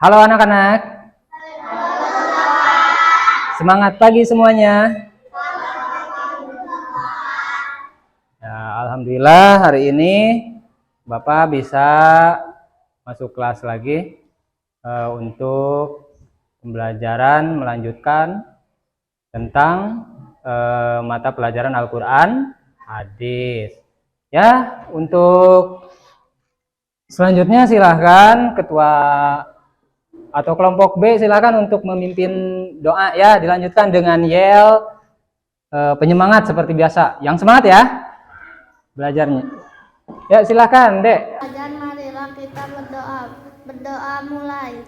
Halo anak-anak, semangat pagi semuanya. Ya, alhamdulillah hari ini Bapak bisa masuk kelas lagi untuk pembelajaran melanjutkan tentang mata pelajaran Al-Quran Hadis. Ya, untuk selanjutnya silahkan ketua atau kelompok B silakan untuk memimpin doa ya, dilanjutkan dengan yel penyemangat seperti biasa. Yang semangat ya belajarnya. Ya silakan Dek. Dan marilah kita berdoa. Berdoa mulai.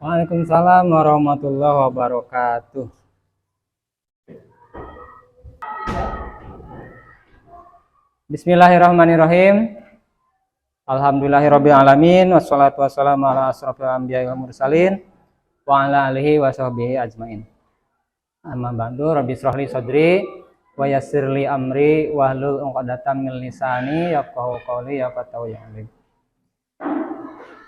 Waalaikumsalam warahmatullahi wabarakatuh. Bismillahirrahmanirrahim. Alhamdulillahirabbil alamin wassalatu wassalamu ala asrofil anbiya'i wal mursalin wa ala alihi washabbihi ajmain. Amma ba'du, rabbi shrahli sadri wa yassirli amri wahlul 'uqdatam min lisani yafqahu qawli yafqahu ya'lim.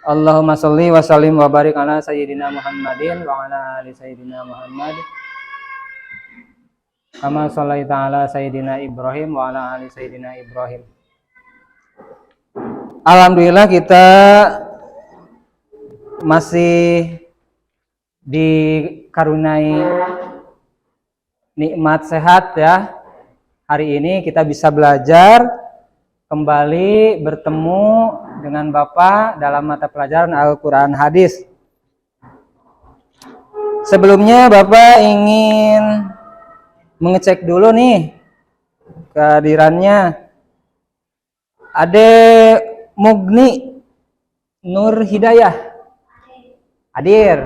Allahumma sholli wa sallim wa barik ala sayyidina Muhammadin wa ala ali sayyidina Muhammad kama shallaita ala sayyidina Ibrahim wa ala ali sayyidina Ibrahim. Alhamdulillah kita masih dikaruniai nikmat sehat ya. Hari ini kita bisa belajar kembali bertemu dengan Bapak dalam mata pelajaran Al-Quran Hadis. Sebelumnya Bapak ingin mengecek dulu nih kehadirannya. Ade Mugni Nur Hidayah hadir.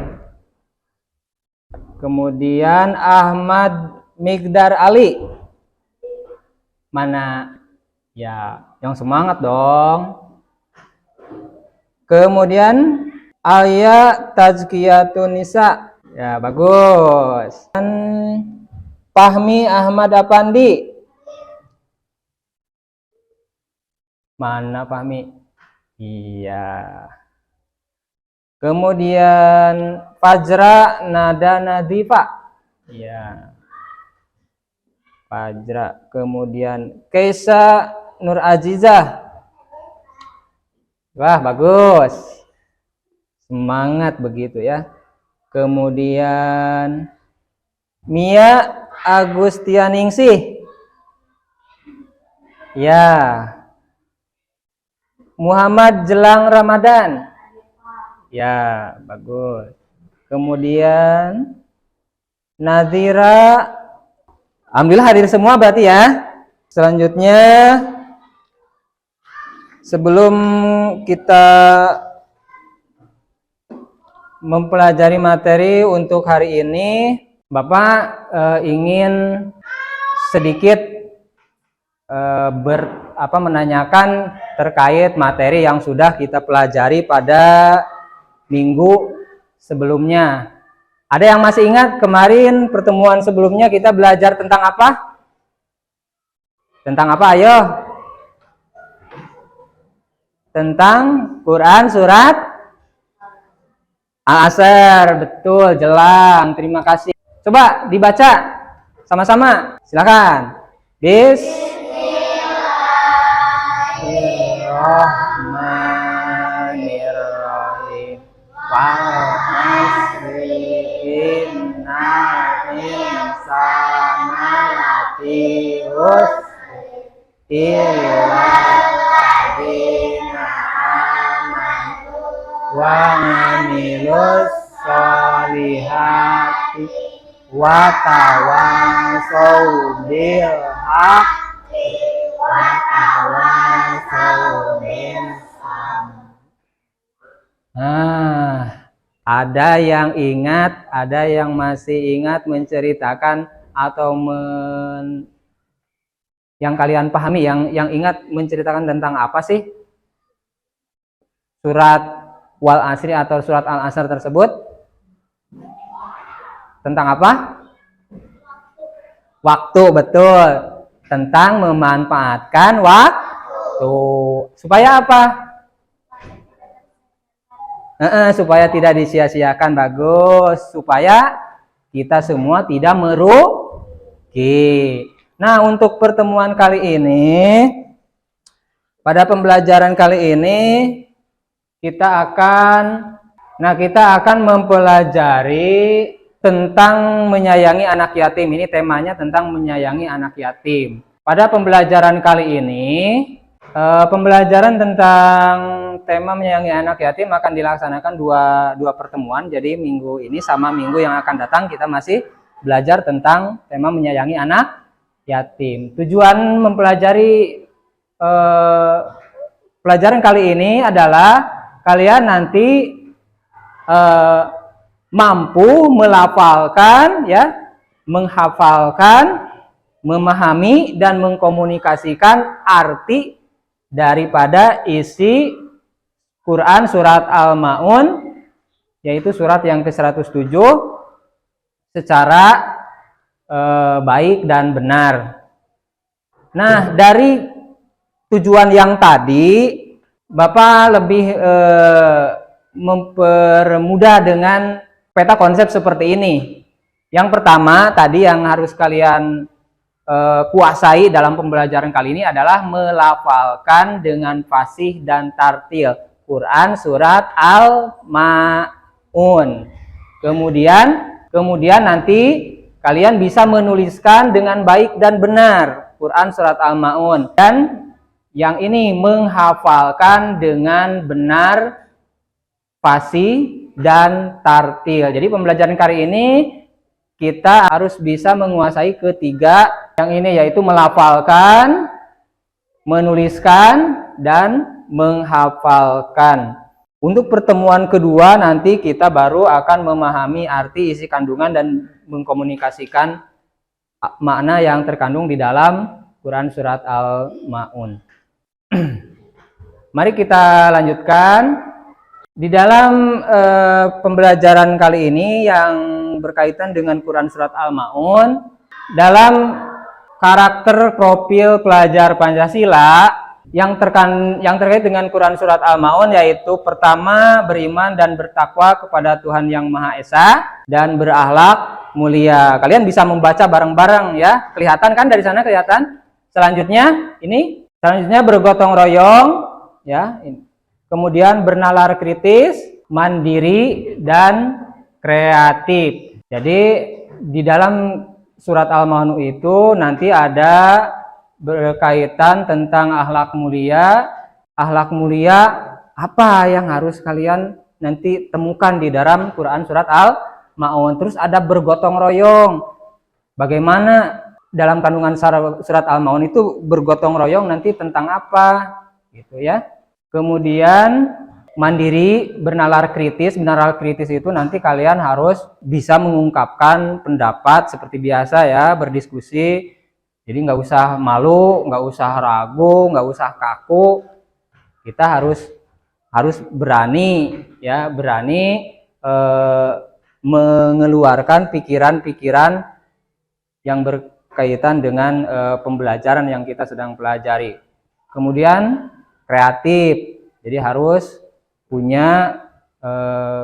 Kemudian Ahmad Migdar Ali. Mana? Ya, yang semangat dong. Kemudian Alia Tazkiyatun Nisa. Ya, bagus. Dan Fahmi Ahmad Apandi. Mana Fahmi? Iya. Kemudian Fajra Nada Nadifa. Iya. Fajra. Kemudian Kaisa Nur Azizah. Wah, bagus. Semangat begitu ya. Kemudian Mia Agustianingsih. Ya. Muhammad Jelang Ramadan. Ya, bagus. Kemudian Nadira. Alhamdulillah hadir semua berarti ya. Selanjutnya sebelum kita mempelajari materi untuk hari ini, Bapak ingin sedikit menanyakan terkait materi yang sudah kita pelajari pada minggu sebelumnya. Ada yang masih ingat kemarin pertemuan sebelumnya kita belajar tentang apa? Tentang apa, ayo? Tentang Quran surat Al-Asr. Betul, jelang. Terima kasih. Coba dibaca sama-sama. Silakan. Bismillahirrahmanirrahim. Innal insana lafi khusr illa wa ngamilus sholihati wa tawasau bil haqqi wa tawasau bis sabr. Ada yang ingat, ada yang masih ingat menceritakan atau yang kalian pahami, yang ingat menceritakan tentang apa sih? Surat Wal Asri atau surat Al-Asr tersebut? Tentang apa? Waktu, betul. Tentang memanfaatkan waktu. Supaya apa? Supaya tidak disia-siakan, bagus. Supaya kita semua tidak merugi. Nah, untuk pertemuan kali ini, pada pembelajaran kali ini, kita akan mempelajari tentang menyayangi anak yatim. Ini temanya tentang menyayangi anak yatim. Pada pembelajaran kali ini, pembelajaran tentang tema menyayangi anak yatim akan dilaksanakan dua pertemuan. Jadi minggu ini sama minggu yang akan datang kita masih belajar tentang tema menyayangi anak yatim. Tujuan mempelajari pelajaran kali ini adalah kalian nanti mampu melafalkan, ya, menghafalkan, memahami dan mengkomunikasikan arti daripada isi Quran surat Al-Ma'un, yaitu surat yang ke-107 secara baik dan benar. Nah, dari tujuan yang tadi, Bapak lebih mempermudah dengan peta konsep seperti ini. Yang pertama tadi yang harus kalian kuasai dalam pembelajaran kali ini adalah melafalkan dengan fasih dan tartil Quran surat Al-Ma'un. Kemudian nanti kalian bisa menuliskan dengan baik dan benar Quran surat Al-Ma'un, dan yang ini menghafalkan dengan benar fasih dan tartil. Jadi pembelajaran kali ini kita harus bisa menguasai ketiga yang ini, yaitu melafalkan, menuliskan, dan menghafalkan. Untuk pertemuan kedua nanti kita baru akan memahami arti, isi kandungan, dan mengkomunikasikan makna yang terkandung di dalam Quran surat Al-Ma'un. Mari kita lanjutkan. Di dalam pembelajaran kali ini yang berkaitan dengan Quran surat Al-Ma'un, dalam karakter profil pelajar Pancasila yang terkait dengan Quran surat Al-Ma'un, yaitu pertama, beriman dan bertakwa kepada Tuhan yang Maha Esa dan berakhlak mulia. Kalian bisa membaca bareng-bareng, ya. Kelihatan kan dari sana, kelihatan? Selanjutnya bergotong royong, ya. Kemudian bernalar kritis, mandiri, dan kreatif. Jadi di dalam surat Al-Ma'un itu nanti ada berkaitan tentang akhlak mulia. Akhlak mulia apa yang harus kalian nanti temukan di dalam Quran surat Al-Ma'un. Terus ada bergotong royong. Bagaimana dalam kandungan surat Al-Ma'un itu bergotong royong nanti tentang apa, gitu ya. Kemudian mandiri, bernalar kritis. Bernalar kritis itu nanti kalian harus bisa mengungkapkan pendapat seperti biasa, ya, berdiskusi. Jadi nggak usah malu, nggak usah ragu, nggak usah kaku. Kita harus berani, ya, berani mengeluarkan pikiran-pikiran yang berkaitan dengan pembelajaran yang kita sedang pelajari. Kemudian kreatif, jadi harus punya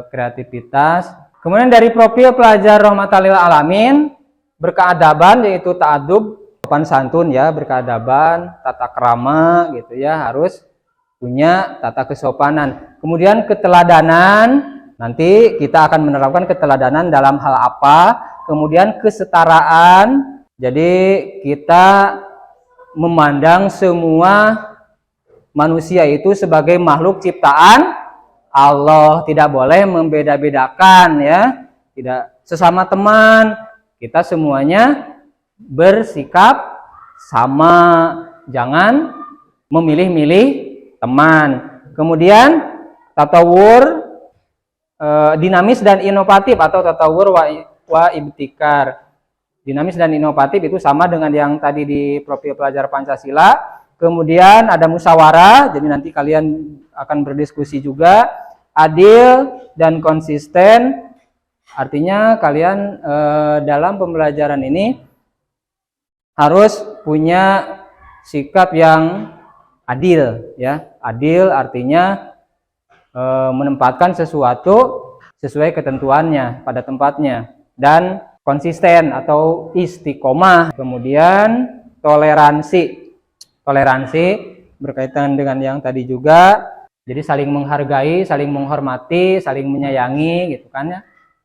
kreativitas. Kemudian dari profil pelajar rahmatan lil alamin, berkeadaban, yaitu ta'adub, sopan santun, ya, berkeadaban, tata krama, gitu ya, harus punya tata kesopanan. Kemudian keteladanan, nanti kita akan menerapkan keteladanan dalam hal apa. Kemudian kesetaraan, jadi kita memandang semua manusia itu sebagai makhluk ciptaan Allah, tidak boleh membeda-bedakan ya, tidak sesama teman, kita semuanya bersikap sama, jangan memilih-milih teman. Kemudian tatawur dinamis dan inovatif atau tatawur wa ibtikar. Dinamis dan inovatif itu sama dengan yang tadi di profil pelajar Pancasila. Kemudian ada musyawarah, jadi nanti kalian akan berdiskusi juga. Adil dan konsisten, artinya kalian dalam pembelajaran ini harus punya sikap yang adil ya. Adil artinya menempatkan sesuatu sesuai ketentuannya pada tempatnya, dan konsisten atau istiqomah. Kemudian toleransi berkaitan dengan yang tadi juga, jadi saling menghargai, saling menghormati, saling menyayangi gitu kan ya.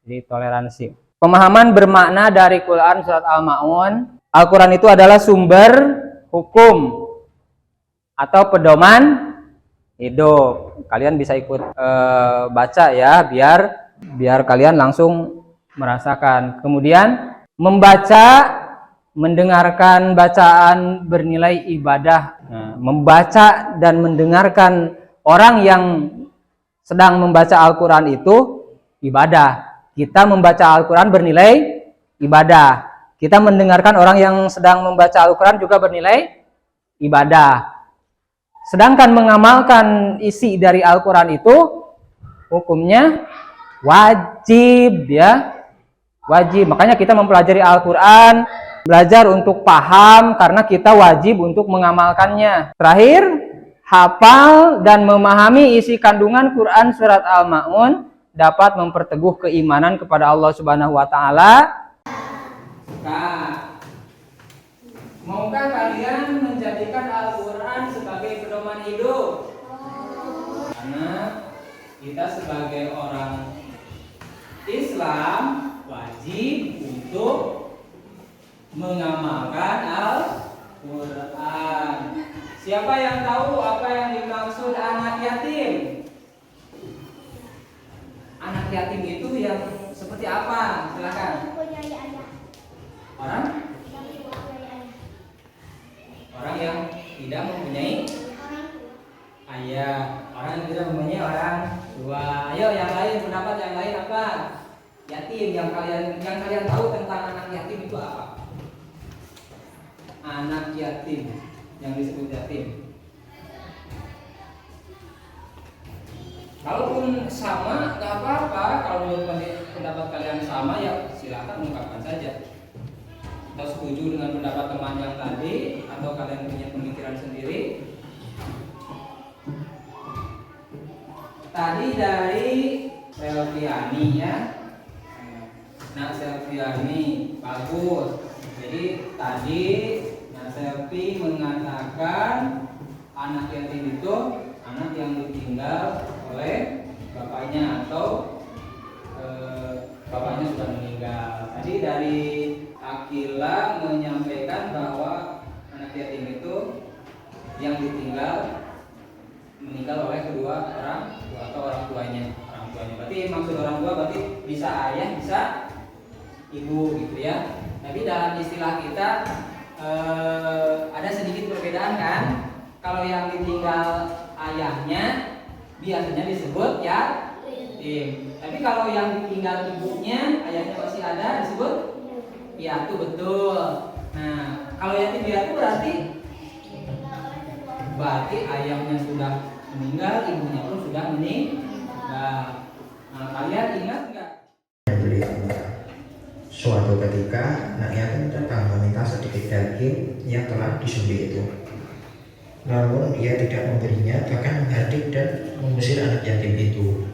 Jadi toleransi. Pemahaman bermakna dari Quran surat Al-Ma'un. Al-Quran itu adalah sumber hukum atau pedoman hidup. Kalian bisa ikut baca ya, biar kalian langsung merasakan. Kemudian membaca, mendengarkan bacaan bernilai ibadah. Nah, membaca dan mendengarkan orang yang sedang membaca Al-Quran itu ibadah. Kita membaca Al-Quran bernilai ibadah. Kita mendengarkan orang yang sedang membaca Al-Quran juga bernilai ibadah. Sedangkan mengamalkan isi dari Al-Quran itu hukumnya wajib ya. Wajib, makanya kita mempelajari Al-Quran, belajar untuk paham karena kita wajib untuk mengamalkannya. Terakhir, hafal dan memahami isi kandungan Quran surat Al-Ma'un dapat memperteguh keimanan kepada Allah Subhanahu wa Ta'ala. Maukah kalian menjadikan Al-Quran sebagai pedoman hidup? Karena kita sebagai orang Islam wajib untuk mengamalkan Al-Quran. Siapa yang tahu apa yang dimaksud anak yatim? Anak yatim itu yang seperti apa? Silakan. Orang yang tidak mempunyai ayah, orang yang tidak mempunyai orang tua. Ayo yang lain, pendapat yang lain apa? Yatim, yang kalian tahu tentang anak yatim itu apa? Anak yatim yang disebut yatim. Kalaupun sama, nggak apa-apa. Kalau menurut pendapat kalian sama, ya silakan ungkapkan saja. Atau setuju dengan pendapat teman yang tadi, atau kalian punya pemikiran sendiri. Tadi dari Selviani ya. Nah, Selviani bagus. Jadi tadi Selvi mengatakan anak yatim itu anak yang ditinggal oleh bapaknya atau bapaknya sudah meninggal. Tadi dari Akila menyampaikan bahwa anak yatim itu yang meninggal oleh kedua orang tua atau orang tuanya. Berarti maksud orang tua berarti bisa ayah, bisa ibu gitu ya. Tapi dalam istilah kita ada sedikit perbedaan kan. Kalau yang ditinggal ayahnya biasanya disebut yatim. Tapi kalau yang ditinggal ibunya, ayahnya masih ada, disebut piatu, betul. Nah, kalau yatim piatu berarti ayahnya sudah meninggal, ibunya pun sudah meninggal. Nah, kalian ingat nggak? Suatu ketika anak yatim datang meminta sedikit daging yang telah disembelih itu. Namun ia tidak memberinya, bahkan menghardik dan mengusir anak yatim itu.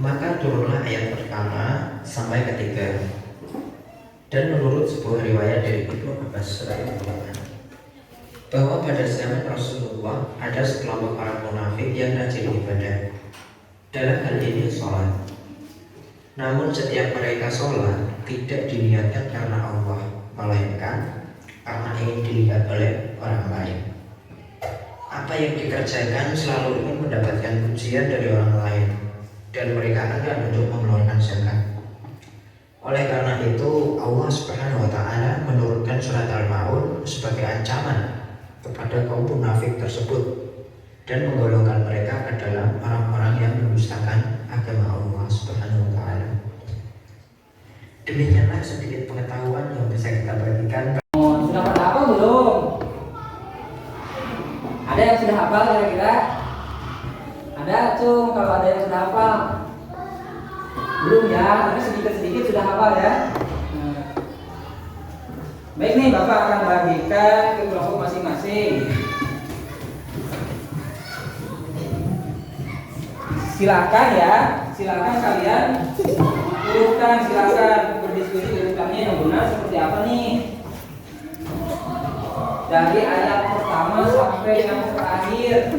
Maka turunlah ayat pertama sampai ketiga. Dan menurut sebuah riwayat dari Ibnu Abbas radhiyallahu bahwa pada zaman Rasulullah ada sekelompok orang munafik yang rajin ibadah. Dalam hal ini sholat. Namun setiap mereka sholat tidak diniatkan karena Allah, melainkan karena ingin dilihat oleh orang lain. Apa yang dikerjakan selalu ingin mendapatkan pujian dari orang lain, dan mereka enggan untuk mengeluarkan zakat. Oleh karena itu, Allah Subhanahu wa Ta'ala menurunkan surat Al-Ma'un sebagai ancaman kepada kaum munafik tersebut dan menggolongkan mereka ke dalam orang-orang yang mendustakan agama Allah Subhanahu wa Ta'ala. Demikianlah sedikit pengetahuan yang bisa kita bagikan. Sudah pada hafal belum? Ada yang sudah hafal kira-kira? Ada cung, kalau ada yang sudah hafal. Belum ya, tapi sedikit-sedikit sudah hafal ya. Baik nih, Bapak akan bagikan ke kelompok masing-masing. Silakan ya, silakan kalian urutkan, silakan berdiskusi urutannya yang benar seperti apa nih? Dari ayat pertama sampai yang terakhir.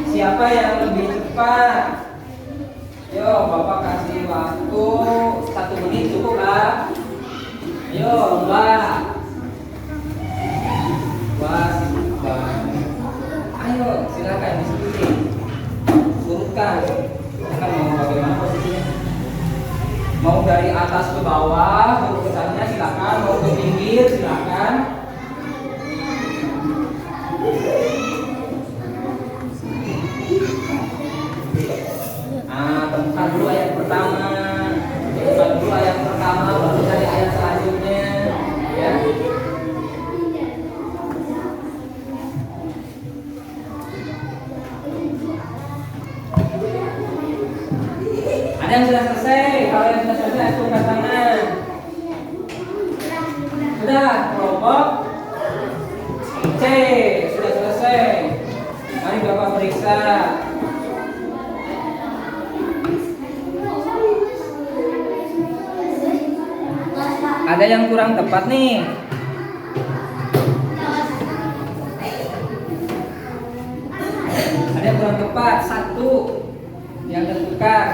Siapa yang lebih cepat? Yo, Bapak kasih waktu 1 menit cukup lah. Ayo, Mbak. Wah, ayo, silakan diskusi. Urutkan. Akan mau bagaimana posisinya? Mau dari atas ke bawah, urutannya silakan. Mau ke pinggir, silakan. Temukan dulu ayat pertama. Temukan dulu ayat pertama, baru cari ayat selanjutnya. Ya. Ada yang sudah selesai? Kalau yang sudah selesai, angkat tangan. Sudah, kelompok C sudah selesai. Mari Bapak periksa. Ada yang kurang tepat nih. Ada yang kurang tepat, 1 yang tentukan.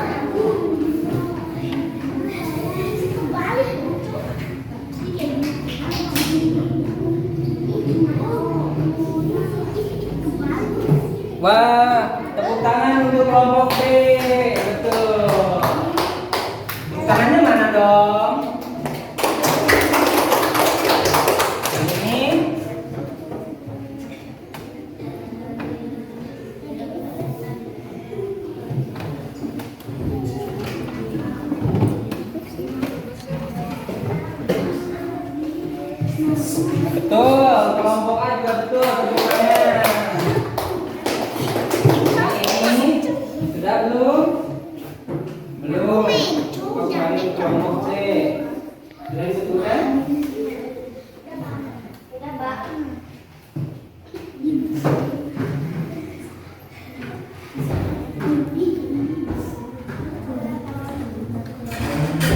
Wah, tepuk tangan untuk kelompok B. Betul. Tangannya mana dong? Ini. Betul, kelompok A juga betul. Ini sudah belum? Belum. Kembali ke kelompok C. Sudah disebutkan? Sudah, Pak.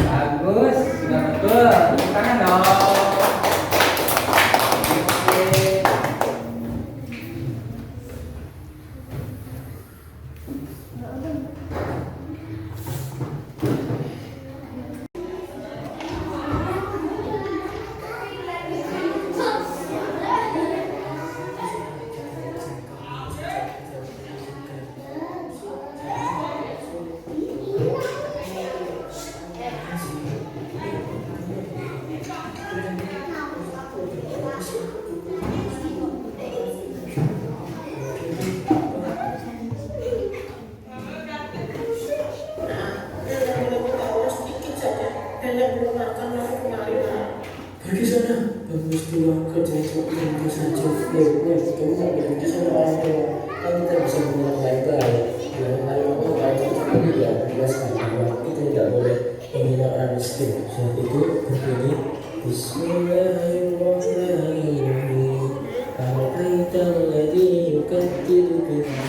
Bagus, sudah betul. Tepuk tangan dong. Pergi sana, bagus pulang kerja cepat saja. Kamu tak berhenti sama orang tua, kamu tak bisa mengenal baik-baik. Jangan lalu baik itu ya biasa. Kita tidak boleh menghina orang miskin. Saat itu berbunyi Bismillahirrahmanirrahim. Al-Aital ladzi yukattilu bihi.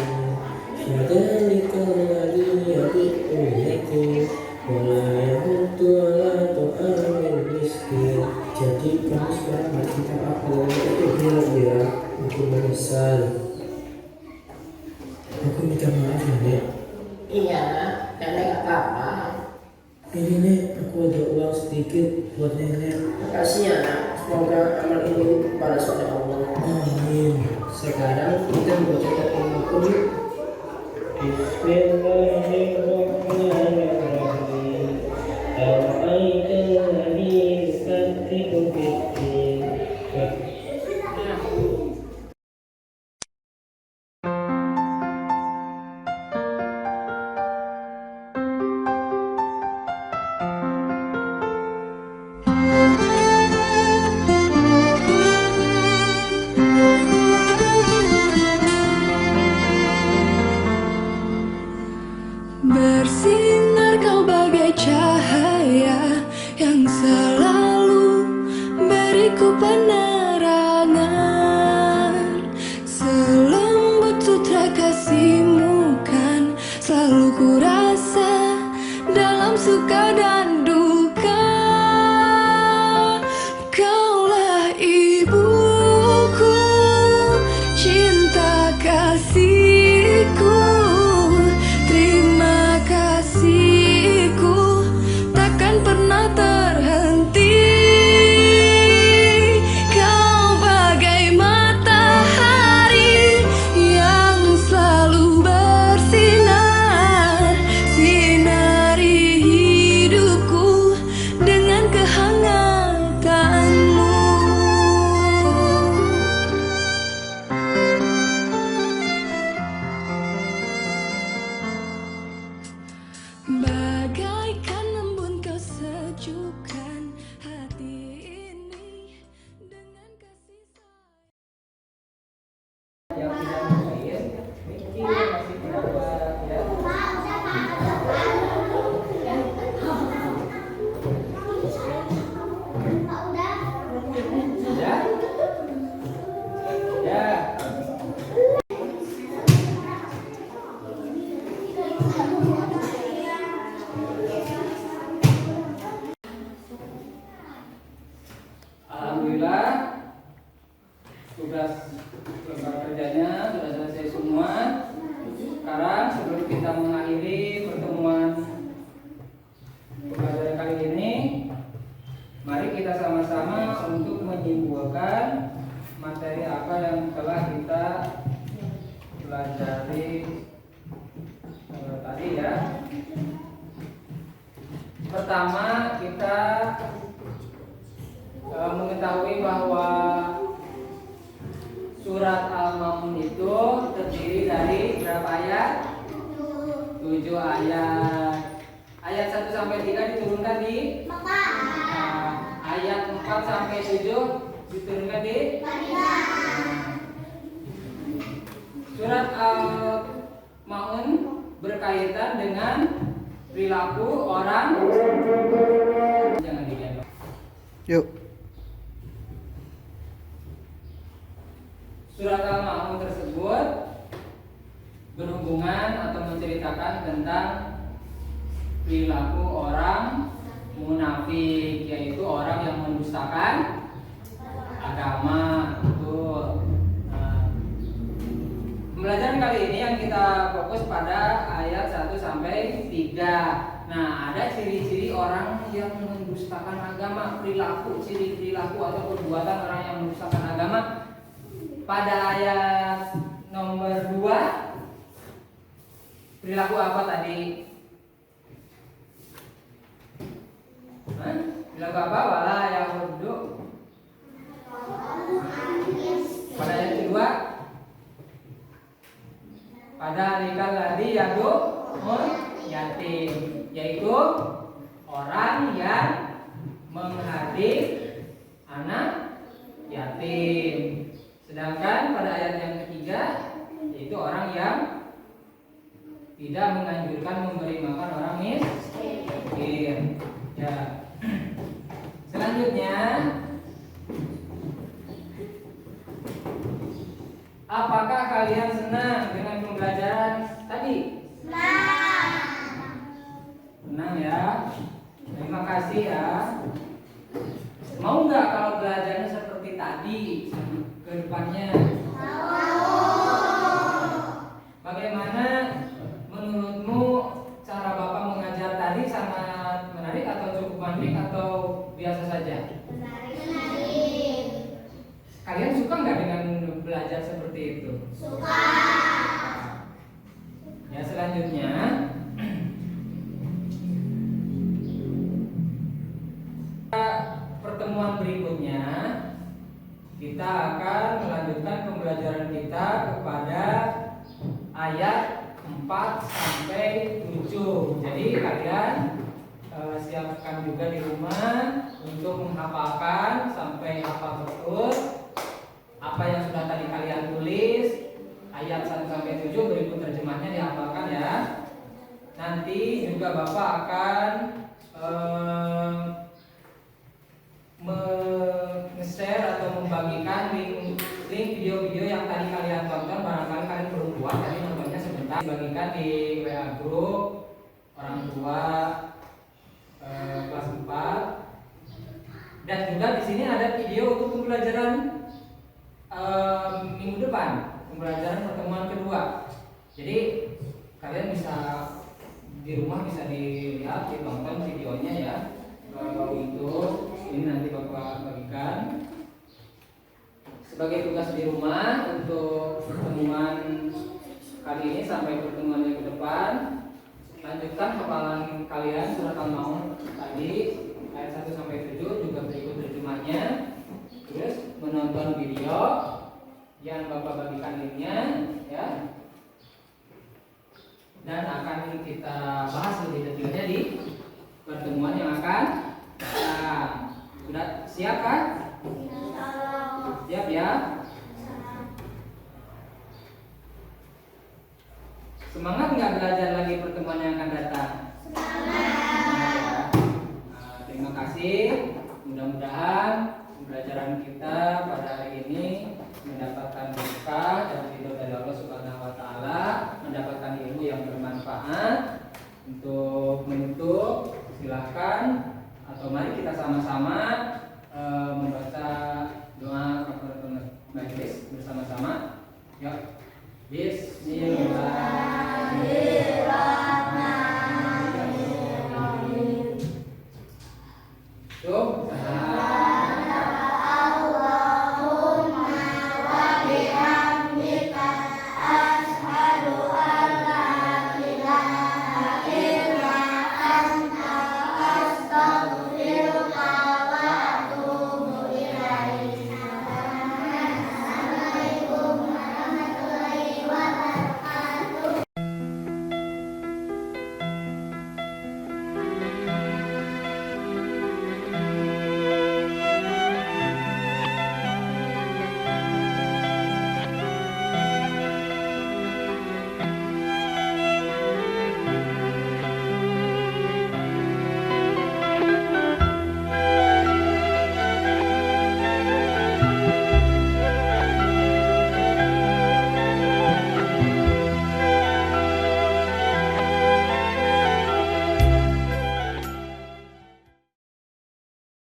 Fadhalikal ladzi yad'u yatim. Wala yahutu ala ta'amil miskin. Jadi kamu sekarang bercinta apa itu bilang ya untuk menyesal. Aku minta maaf ya Nek. Iya, nenek nggak apa-apa. Ini Nek, aku ada uang sedikit buat Nenek. Makasih ya, Nak. Semoga amal ini balas oleh Allah. Amin. Sekarang kita membaca takbir yuk. Bismillahirrahmanirrahim. Bersinar kau bagai cahaya yang selalu beriku penerangan. Selembut sutra kasihmu kan selalu ku rasa dalam suka dan duka. Kaulah ibuku, cinta kasihku. Terima kasihku takkan pernah terhenti. Kau bagai matahari yang selalu bersinar, sinari hidupku dengan kehangatanmu. Bagaikan embun kau sejukkan hati ini dengan kasih sayang. Yang tidak mungkin mikir masih berbuat ya. Ya. Ya. Alhamdulillah tugas lembar kerjanya sudah selesai semua. Sekarang sebelum kita mengakhiri pertemuan pembelajaran kali ini, mari kita sama-sama untuk menyimpulkan materi apa yang telah kita pelajari tadi ya. Pertama, kita mengetahui bahwa surat Al-Ma'un itu terdiri dari berapa ayat? 7 ayat. Ayat 1 sampai 3 diturunkan di ayat 4 sampai 7 diturunkan di surat Al-Ma'un berkaitan dengan perilaku orang. Jangan dilihat. Yuk. Surat Al-Ma'un tersebut berhubungan atau menceritakan tentang perilaku orang munafik, yaitu orang yang mendustakan agama. Pembelajaran kali ini yang kita fokus pada ayat 1 sampai 3. Nah, ada ciri-ciri orang yang mendustakan agama, ciri perilaku atau perbuatan orang yang mendustakan agama. Pada ayat nomor 2, perilaku apa tadi? Perilaku apa? Wala yahudu. Pada ayat kedua, pada likal ladzi yad'ul yatim, yaitu orang yang menghadir anak yatim. Sedangkan pada ayat yang ketiga, yaitu orang yang tidak menganjurkan memberi makan orang miskin. Ya. Selanjutnya, apakah kalian senang dengan pembelajaran tadi? Senang ya. Terima kasih ya. Mau nggak kalau belajarnya seperti tadi ke depannya? Bagaimana menurutmu cara Bapak mengajar tadi? Sangat menarik atau cukup menarik atau biasa saja? Menarik. Kalian suka nggak dengan selanjutnya pertemuan berikutnya kita akan melanjutkan pembelajaran kita kepada ayat 4 sampai 7. Jadi kalian siapkan juga di rumah untuk menghafalkan sampai hafal betul apa yang sudah tadi kalian tulis. Ayat 1 sampai 7 berikut terjemahnya dihafalkan ya. Nanti juga Bapak akan nge-share atau membagikan link video-video yang tadi kalian tonton. Barangkali kalian belum buat, tadi nontonnya sebentar. Dibagikan di WA grup orang tua kelas 4. Dan juga di sini ada video untuk pembelajaran minggu depan, pembelajaran pertemuan kedua. Jadi kalian bisa di rumah bisa dilihat, ditonton videonya ya. Untuk ini nanti Bapak bagikan sebagai tugas di rumah untuk pertemuan kali ini sampai pertemuan yang ke depan. Lanjutkan hafalan kalian surat Al-Maun tadi ayat 1 sampai 7 juga berikut terjemahnya. Terus menonton video yang Bapak bagikan linknya ya. Dan akan kita bahas lebih detailnya di pertemuan yang akan datang. Sudah siap kan? Siap ya? Semangat nggak belajar lagi pertemuan yang akan datang? Semangat. Terima kasih. Mudah-mudahan pembelajaran kita pada hari ini mendapatkan berkah dan ridho dari Allah Subhanahu Wa Taala, mendapatkan ilmu yang bermanfaat. Untuk menutup, silahkan atau mari kita sama-sama membaca doa kafaratul majelis bersama-sama. Ya. Bismillah.